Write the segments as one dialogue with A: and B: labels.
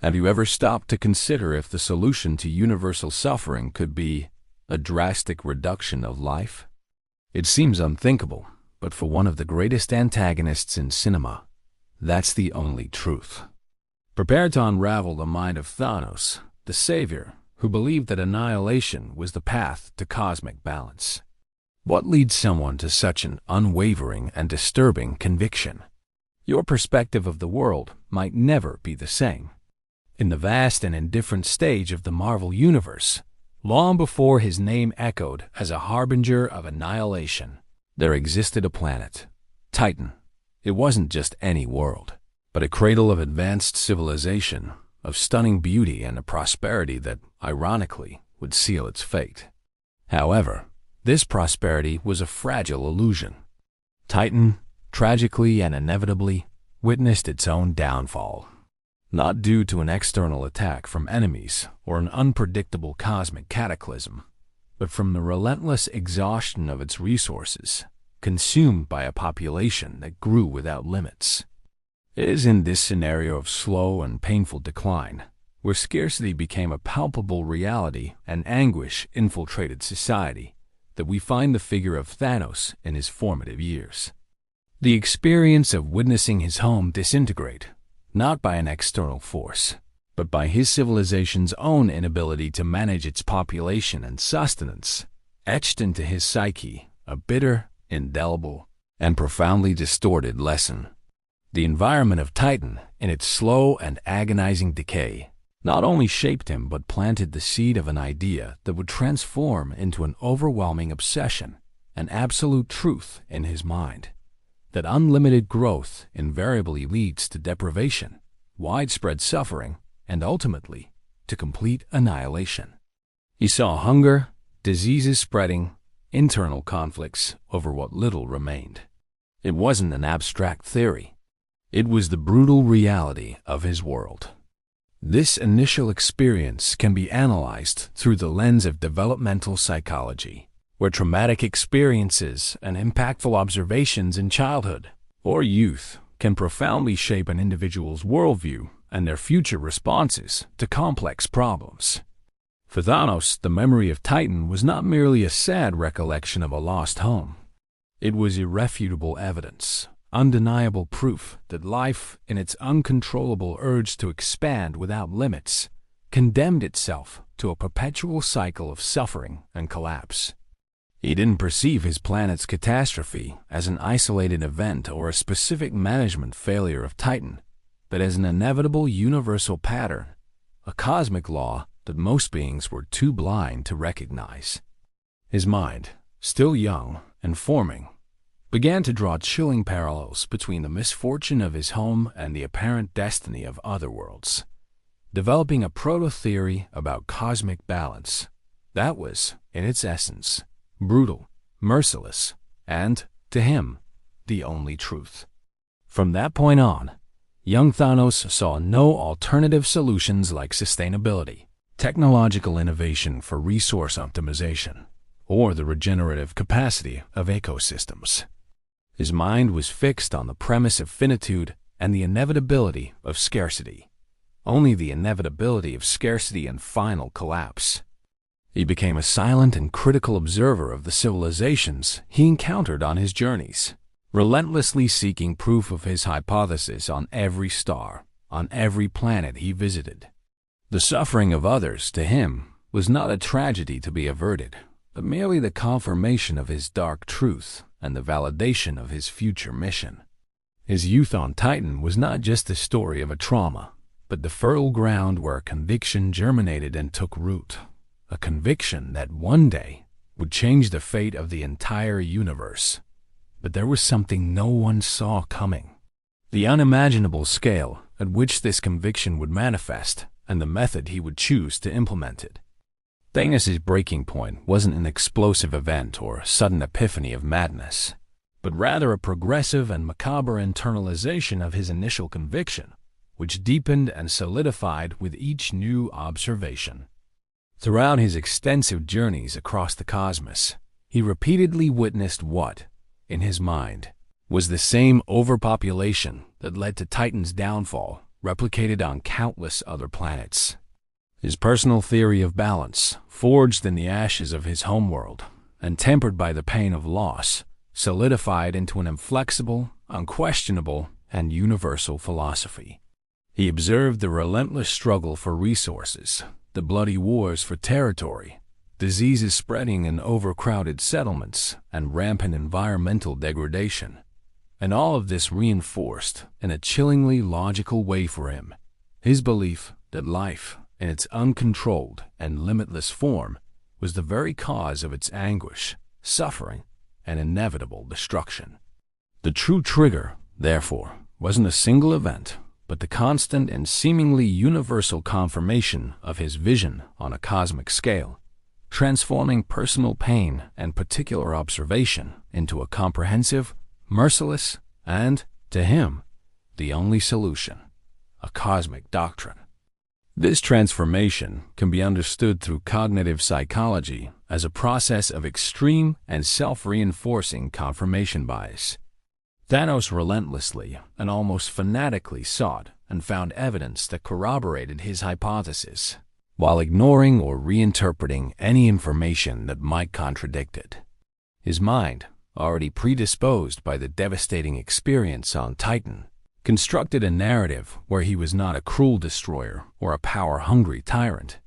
A: Have you ever stopped to consider if the solution to universal suffering could be a drastic reduction of life? It seems unthinkable, but for one of the greatest antagonists in cinema, that's the only truth. Prepare to unravel the mind of Thanos, the savior who believed that annihilation was the path to cosmic balance. What leads someone to such an unwavering and disturbing conviction? Your perspective of the world might never be the same. In the vast and indifferent stage of the Marvel Universe, long before his name echoed as a harbinger of annihilation, there existed a planet, Titan. It wasn't just any world, but a cradle of advanced civilization, of stunning beauty and a prosperity that, ironically, would seal its fate. However, this prosperity was a fragile illusion. Titan, tragically and inevitably, witnessed its own downfall. Not due to an external attack from enemies or an unpredictable cosmic cataclysm, but from the relentless exhaustion of its resources, consumed by a population that grew without limits. It is in this scenario of slow and painful decline, where scarcity became a palpable reality and anguish infiltrated society, that we find the figure of Thanos in his formative years. The experience of witnessing his home disintegrate, not by an external force, but by his civilization's own inability to manage its population and sustenance, etched into his psyche a bitter, indelible, and profoundly distorted lesson. The environment of Titan, in its slow and agonizing decay, not only shaped him but planted the seed of an idea that would transform into an overwhelming obsession, an absolute truth in his mind, that unlimited growth invariably leads to deprivation, widespread suffering, and ultimately to complete annihilation. He saw hunger, diseases spreading, internal conflicts over what little remained. It wasn't an abstract theory. It was the brutal reality of his world. This initial experience can be analyzed through the lens of developmental psychology, where traumatic experiences and impactful observations in childhood or youth can profoundly shape an individual's worldview and their future responses to complex problems. For Thanos, the memory of Titan was not merely a sad recollection of a lost home. It was irrefutable evidence, undeniable proof that life, in its uncontrollable urge to expand without limits, condemned itself to a perpetual cycle of suffering and collapse. He didn't perceive his planet's catastrophe as an isolated event or a specific management failure of Titan, but as an inevitable universal pattern, a cosmic law that most beings were too blind to recognize. His mind, still young and forming, began to draw chilling parallels between the misfortune of his home and the apparent destiny of other worlds, developing a proto-theory about cosmic balance that was, in its essence, brutal, merciless, and, to him, the only truth. From that point on, young Thanos saw no alternative solutions like sustainability, technological innovation for resource optimization, or the regenerative capacity of ecosystems. His mind was fixed on the premise of finitude and the inevitability of scarcity. Only the inevitability of scarcity and final collapse. He became a silent and critical observer of the civilizations he encountered on his journeys, relentlessly seeking proof of his hypothesis on every star, on every planet he visited. The suffering of others, to him, was not a tragedy to be averted, but merely the confirmation of his dark truth and the validation of his future mission. His youth on Titan was not just the story of a trauma, but the fertile ground where a conviction germinated and took root, a conviction that one day would change the fate of the entire universe. But there was something no one saw coming. The unimaginable scale at which this conviction would manifest and the method he would choose to implement it. Thanos' breaking point wasn't an explosive event or sudden epiphany of madness, but rather a progressive and macabre internalization of his initial conviction, which deepened and solidified with each new observation. Throughout his extensive journeys across the cosmos, he repeatedly witnessed what, in his mind, was the same overpopulation that led to Titan's downfall replicated on countless other planets. His personal theory of balance, forged in the ashes of his homeworld and tempered by the pain of loss, solidified into an inflexible, unquestionable, and universal philosophy. He observed the relentless struggle for resources, the bloody wars for territory, diseases spreading in overcrowded settlements, and rampant environmental degradation. And all of this reinforced, in a chillingly logical way for him, his belief that life, in its uncontrolled and limitless form, was the very cause of its anguish, suffering, and inevitable destruction. The true trigger, therefore, wasn't a single event, but the constant and seemingly universal confirmation of his vision on a cosmic scale, transforming personal pain and particular observation into a comprehensive, merciless, and, to him, the only solution, a cosmic doctrine. This transformation can be understood through cognitive psychology as a process of extreme and self-reinforcing confirmation bias. Thanos relentlessly and almost fanatically sought and found evidence that corroborated his hypothesis, while ignoring or reinterpreting any information that might contradict it. His mind, already predisposed by the devastating experience on Titan, constructed a narrative where he was not a cruel destroyer or a power-hungry tyrant,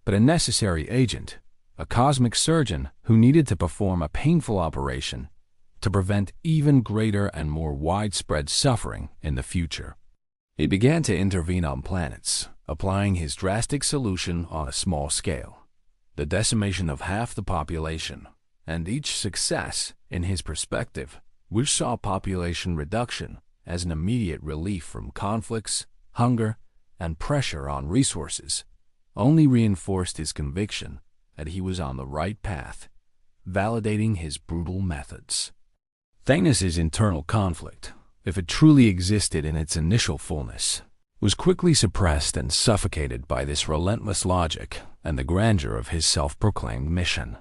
A: but a necessary agent, a cosmic surgeon who needed to perform a painful operation to prevent even greater and more widespread suffering in the future. He began to intervene on planets, applying his drastic solution on a small scale, the decimation of half the population, and each success, in his perspective, which saw population reduction as an immediate relief from conflicts, hunger, and pressure on resources, only reinforced his conviction that he was on the right path, validating his brutal methods. Thanos' internal conflict, if it truly existed in its initial fullness, was quickly suppressed and suffocated by this relentless logic and the grandeur of his self-proclaimed mission.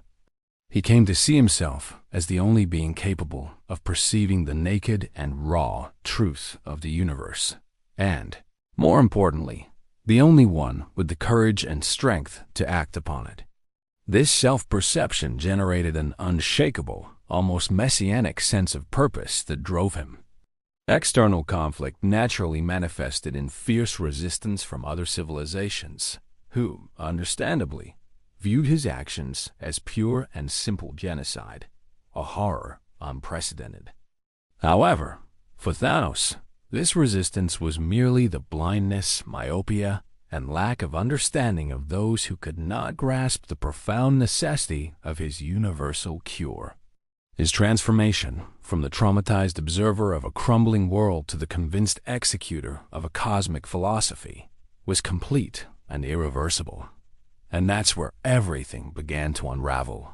A: He came to see himself as the only being capable of perceiving the naked and raw truth of the universe, and, more importantly, the only one with the courage and strength to act upon it. This self-perception generated an unshakable, almost messianic sense of purpose that drove him. External conflict naturally manifested in fierce resistance from other civilizations, who, understandably, viewed his actions as pure and simple genocide, a horror unprecedented. However, for Thanos, this resistance was merely the blindness, myopia, and lack of understanding of those who could not grasp the profound necessity of his universal cure. His transformation from the traumatized observer of a crumbling world to the convinced executor of a cosmic philosophy was complete and irreversible. And that's where everything began to unravel.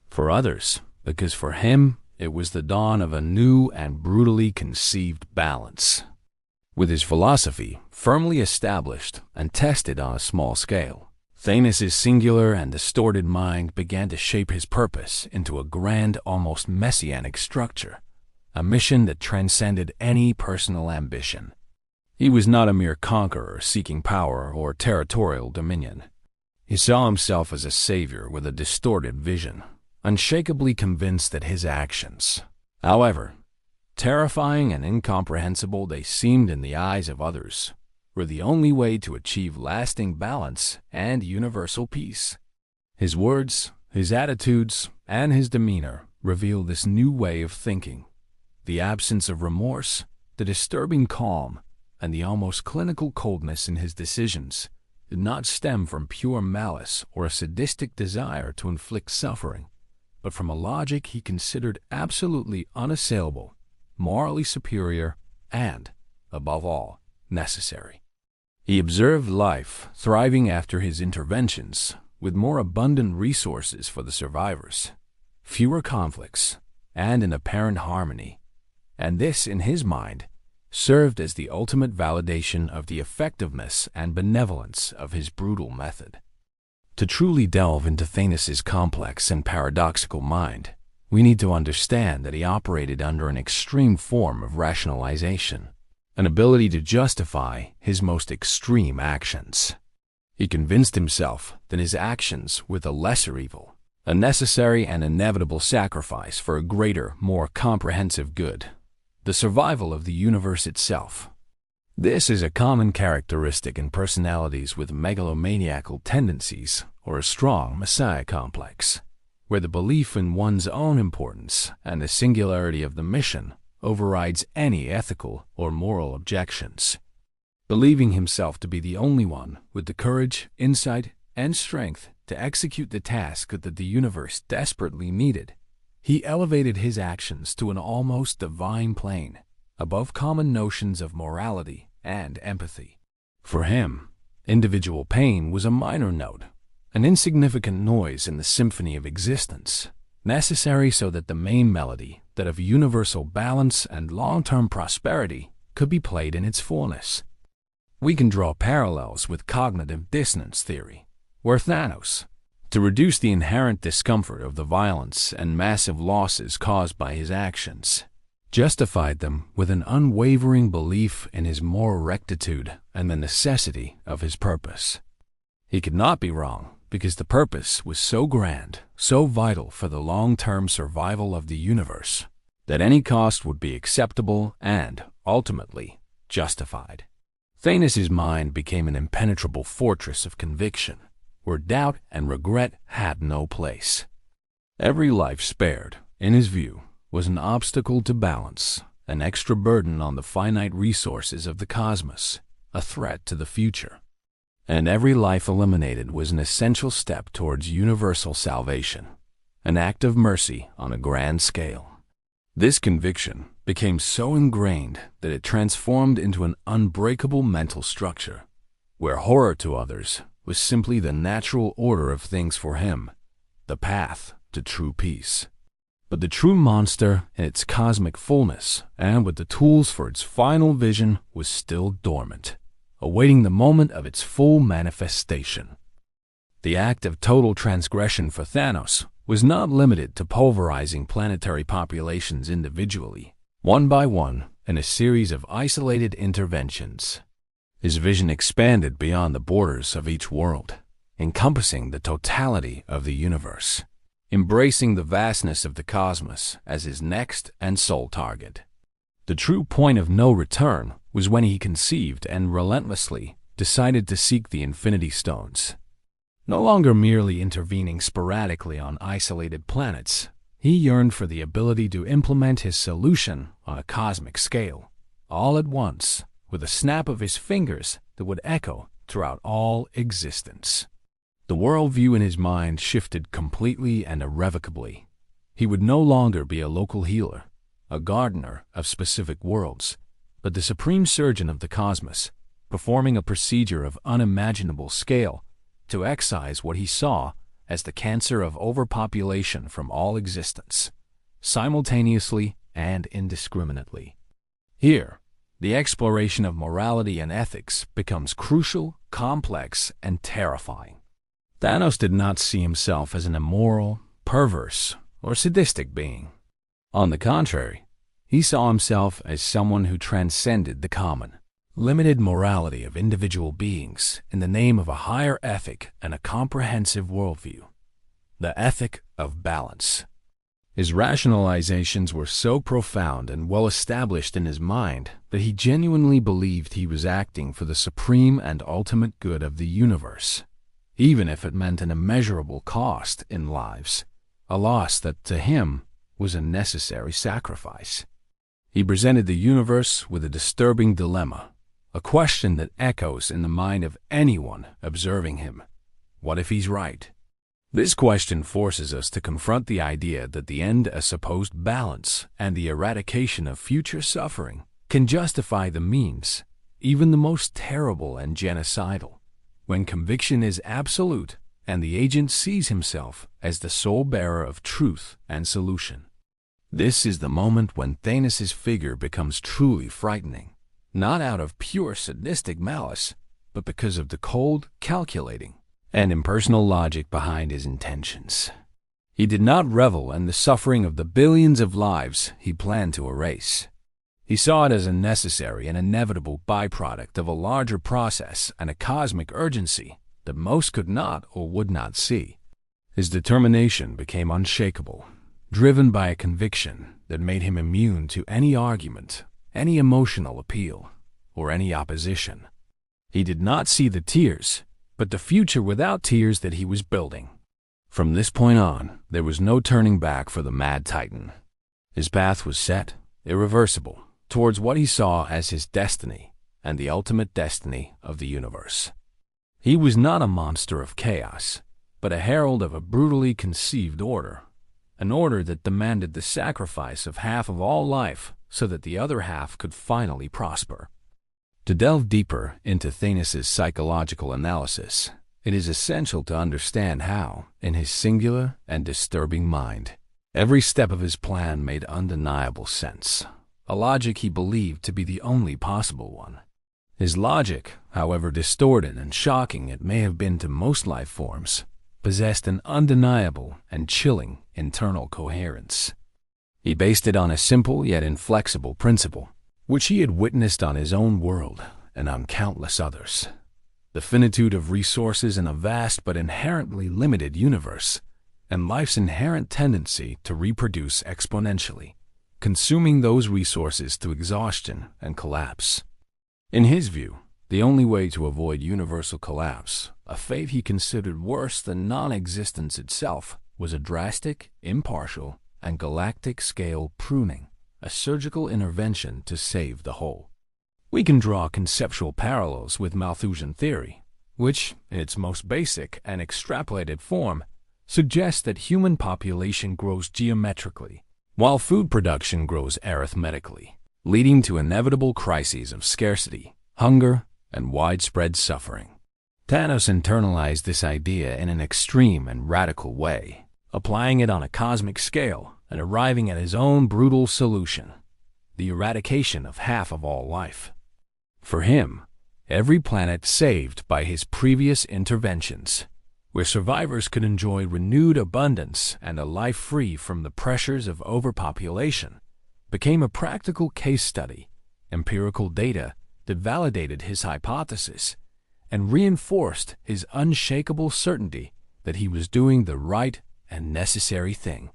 A: For others, because for him, it was the dawn of a new and brutally conceived balance. With his philosophy firmly established and tested on a small scale, Thanos' singular and distorted mind began to shape his purpose into a grand, almost messianic structure, a mission that transcended any personal ambition. He was not a mere conqueror seeking power or territorial dominion. He saw himself as a savior with a distorted vision, unshakably convinced that his actions, however terrifying and incomprehensible they seemed in the eyes of others, were the only way to achieve lasting balance and universal peace. His words, his attitudes, and his demeanor reveal this new way of thinking. The absence of remorse, the disturbing calm, and the almost clinical coldness in his decisions did not stem from pure malice or a sadistic desire to inflict suffering, but from a logic he considered absolutely unassailable, morally superior, and, above all, necessary. He observed life thriving after his interventions, with more abundant resources for the survivors, fewer conflicts, and an apparent harmony, and this, in his mind, served as the ultimate validation of the effectiveness and benevolence of his brutal method. To truly delve into Thanos' complex and paradoxical mind, we need to understand that he operated under an extreme form of rationalization, an ability to justify his most extreme actions. He convinced himself that his actions were the lesser evil, a necessary and inevitable sacrifice for a greater, more comprehensive good, the survival of the universe itself. This is a common characteristic in personalities with megalomaniacal tendencies or a strong messiah complex, where the belief in one's own importance and the singularity of the mission overrides any ethical or moral objections. Believing himself to be the only one with the courage, insight, and strength to execute the task that the universe desperately needed, he elevated his actions to an almost divine plane, above common notions of morality and empathy. For him, individual pain was a minor note, an insignificant noise in the symphony of existence, necessary so that the main melody, that of universal balance and long-term prosperity, could be played in its fullness. We can draw parallels with cognitive dissonance theory, where Thanos, to reduce the inherent discomfort of the violence and massive losses caused by his actions, justified them with an unwavering belief in his moral rectitude and the necessity of his purpose. He could not be wrong, because the purpose was so grand, so vital for the long-term survival of the universe, that any cost would be acceptable and, ultimately, justified. Thanos' mind became an impenetrable fortress of conviction, where doubt and regret had no place. Every life spared, in his view, was an obstacle to balance, an extra burden on the finite resources of the cosmos, a threat to the future. And every life eliminated was an essential step towards universal salvation, an act of mercy on a grand scale. This conviction became so ingrained that it transformed into an unbreakable mental structure, where horror to others was simply the natural order of things for him, the path to true peace. But the true monster in its cosmic fullness and with the tools for its final vision was still dormant, awaiting the moment of its full manifestation. The act of total transgression for Thanos was not limited to pulverizing planetary populations individually, one by one, in a series of isolated interventions. His vision expanded beyond the borders of each world, encompassing the totality of the universe, embracing the vastness of the cosmos as his next and sole target. The true point of no return was when he conceived and relentlessly decided to seek the Infinity Stones. No longer merely intervening sporadically on isolated planets, he yearned for the ability to implement his solution on a cosmic scale, all at once, with a snap of his fingers that would echo throughout all existence. The worldview in his mind shifted completely and irrevocably. He would no longer be a local healer, a gardener of specific worlds, but the supreme surgeon of the cosmos, performing a procedure of unimaginable scale to excise what he saw as the cancer of overpopulation from all existence, simultaneously and indiscriminately. Here, the exploration of morality and ethics becomes crucial, complex, and terrifying. Thanos did not see himself as an immoral, perverse, or sadistic being. On the contrary, he saw himself as someone who transcended the common, limited morality of individual beings in the name of a higher ethic and a comprehensive worldview, the ethic of balance. His rationalizations were so profound and well established in his mind that he genuinely believed he was acting for the supreme and ultimate good of the universe, even if it meant an immeasurable cost in lives, a loss that to him was a necessary sacrifice. He presented the universe with a disturbing dilemma, a question that echoes in the mind of anyone observing him. What if he's right? This question forces us to confront the idea that the end, a supposed balance, and the eradication of future suffering can justify the means, even the most terrible and genocidal, when conviction is absolute and the agent sees himself as the sole bearer of truth and solution. This is the moment when Thanos' figure becomes truly frightening, not out of pure sadistic malice, but because of the cold, calculating, and impersonal logic behind his intentions. He did not revel in the suffering of the billions of lives he planned to erase. He saw it as a necessary and inevitable byproduct of a larger process and a cosmic urgency that most could not or would not see. His determination became unshakable, driven by a conviction that made him immune to any argument, any emotional appeal, or any opposition. He did not see the tears, but the future without tears that he was building. From this point on, there was no turning back for the mad Titan. His path was set, irreversible, towards what he saw as his destiny and the ultimate destiny of the universe. He was not a monster of chaos, but a herald of a brutally conceived order, an order that demanded the sacrifice of half of all life so that the other half could finally prosper. To delve deeper into Thanos' psychological analysis, it is essential to understand how, in his singular and disturbing mind, every step of his plan made undeniable sense, a logic he believed to be the only possible one. His logic, however distorted and shocking it may have been to most life forms, possessed an undeniable and chilling internal coherence. He based it on a simple yet inflexible principle, which he had witnessed on his own world and on countless others: the finitude of resources in a vast but inherently limited universe, and life's inherent tendency to reproduce exponentially, consuming those resources to exhaustion and collapse. In his view, the only way to avoid universal collapse, a fate he considered worse than non-existence itself, was a drastic, impartial, and galactic-scale pruning, a surgical intervention to save the whole. We can draw conceptual parallels with Malthusian theory, which, in its most basic and extrapolated form, suggests that human population grows geometrically, while food production grows arithmetically, leading to inevitable crises of scarcity, hunger, and widespread suffering. Thanos internalized this idea in an extreme and radical way, applying it on a cosmic scale and arriving at his own brutal solution: the eradication of half of all life. For him, every planet saved by his previous interventions, where survivors could enjoy renewed abundance and a life free from the pressures of overpopulation, became a practical case study, empirical data that validated his hypothesis and reinforced his unshakable certainty that he was doing the right and necessary thing.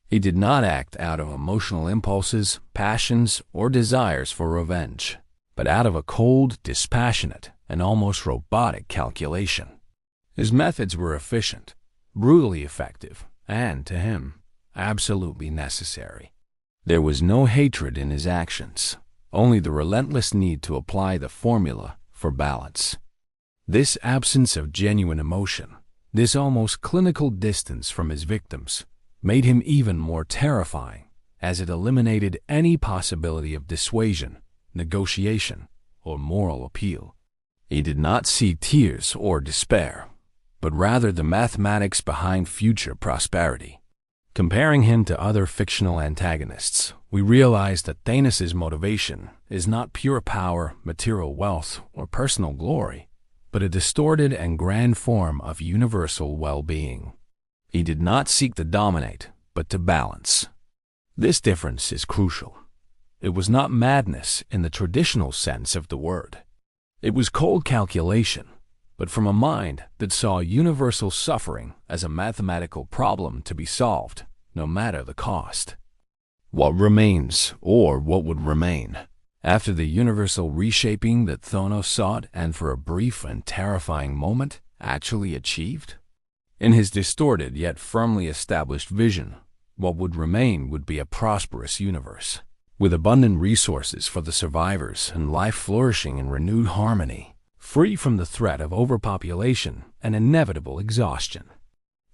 A: He did not act out of emotional impulses, passions, or desires for revenge, but out of a cold, dispassionate, and almost robotic calculation. His methods were efficient, brutally effective, and, to him, absolutely necessary. There was no hatred in his actions, only the relentless need to apply the formula for balance. This absence of genuine emotion, this almost clinical distance from his victims, made him even more terrifying, as it eliminated any possibility of dissuasion, negotiation, or moral appeal. He did not see tears or despair, but rather the mathematics behind future prosperity. Comparing him to other fictional antagonists, we realize that Thanos' motivation is not pure power, material wealth, or personal glory, but a distorted and grand form of universal well-being. He did not seek to dominate, but to balance. This difference is crucial. It was not madness in the traditional sense of the word. It was cold calculation, but from a mind that saw universal suffering as a mathematical problem to be solved, no matter the cost. What remains, or what would remain, after the universal reshaping that Thanos sought and for a brief and terrifying moment actually achieved? In his distorted yet firmly established vision, what would remain would be a prosperous universe, with abundant resources for the survivors and life flourishing in renewed harmony, free from the threat of overpopulation and inevitable exhaustion.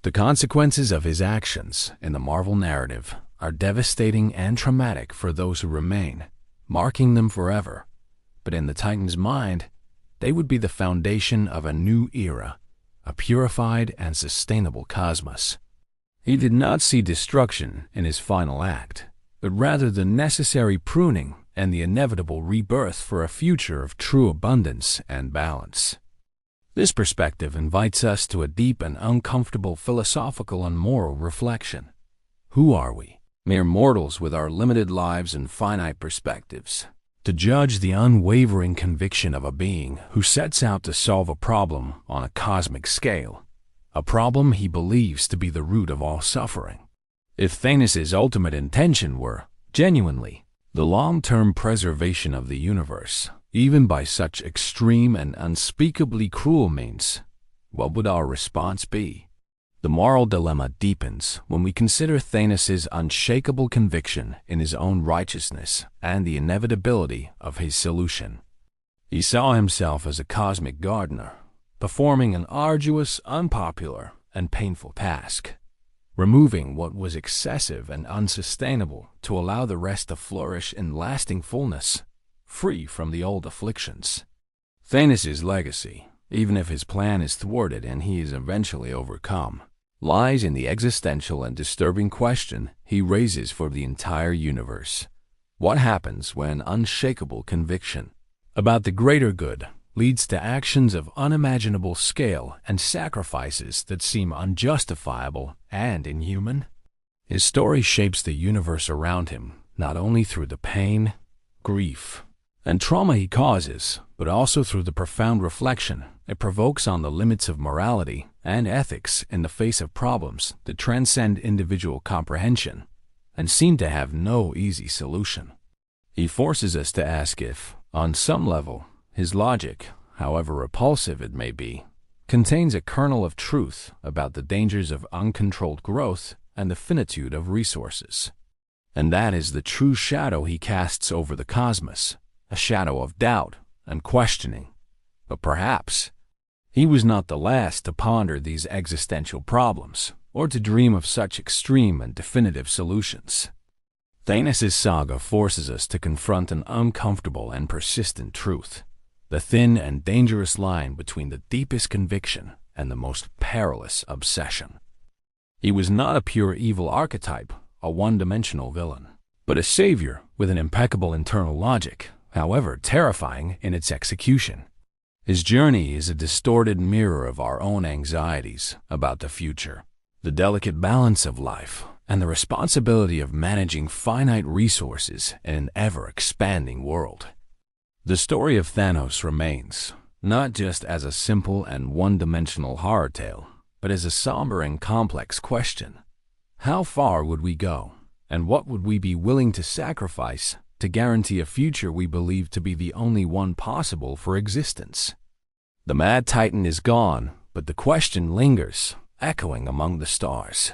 A: The consequences of his actions in the Marvel narrative are devastating and traumatic for those who remain, marking them forever. But in the Titan's mind, they would be the foundation of a new era, a purified and sustainable cosmos. He did not see destruction in his final act, but rather the necessary pruning and the inevitable rebirth for a future of true abundance and balance. This perspective invites us to a deep and uncomfortable philosophical and moral reflection. Who are we? mere mortals with our limited lives and finite perspectives. To judge the unwavering conviction of a being who sets out to solve a problem on a cosmic scale, a problem he believes to be the root of all suffering. If Thanos' ultimate intention were, genuinely, the long-term preservation of the universe, even by such extreme and unspeakably cruel means, what would our response be? The moral dilemma deepens when we consider Thanos' unshakable conviction in his own righteousness and the inevitability of his solution. He saw himself as a cosmic gardener, performing an arduous, unpopular, and painful task, removing what was excessive and unsustainable to allow the rest to flourish in lasting fullness, free from the old afflictions. Thanos' legacy, even if his plan is thwarted and he is eventually overcome, lies in the existential and disturbing question he raises for the entire universe. What happens when unshakable conviction about the greater good leads to actions of unimaginable scale and sacrifices that seem unjustifiable and inhuman? His story shapes the universe around him, not only through the pain, grief, and trauma he causes, but also through the profound reflection it provokes on the limits of morality and ethics in the face of problems that transcend individual comprehension and seem to have no easy solution. He forces us to ask if, on some level, his logic, however repulsive it may be, contains a kernel of truth about the dangers of uncontrolled growth and the finitude of resources. And that is the true shadow he casts over the cosmos, a shadow of doubt and questioning. But perhaps he was not the last to ponder these existential problems or to dream of such extreme and definitive solutions. Thanos' saga forces us to confront an uncomfortable and persistent truth, the thin and dangerous line between the deepest conviction and the most perilous obsession. He was not a pure evil archetype, a one-dimensional villain, but a savior with an impeccable internal logic, however terrifying in its execution. His journey is a distorted mirror of our own anxieties about the future, the delicate balance of life, and the responsibility of managing finite resources in an ever-expanding world. The story of Thanos remains, not just as a simple and one-dimensional horror tale, but as a somber and complex question. How far would we go, and what would we be willing to sacrifice to guarantee a future we believe to be the only one possible for existence? The mad titan is gone, but the question lingers, echoing among the stars.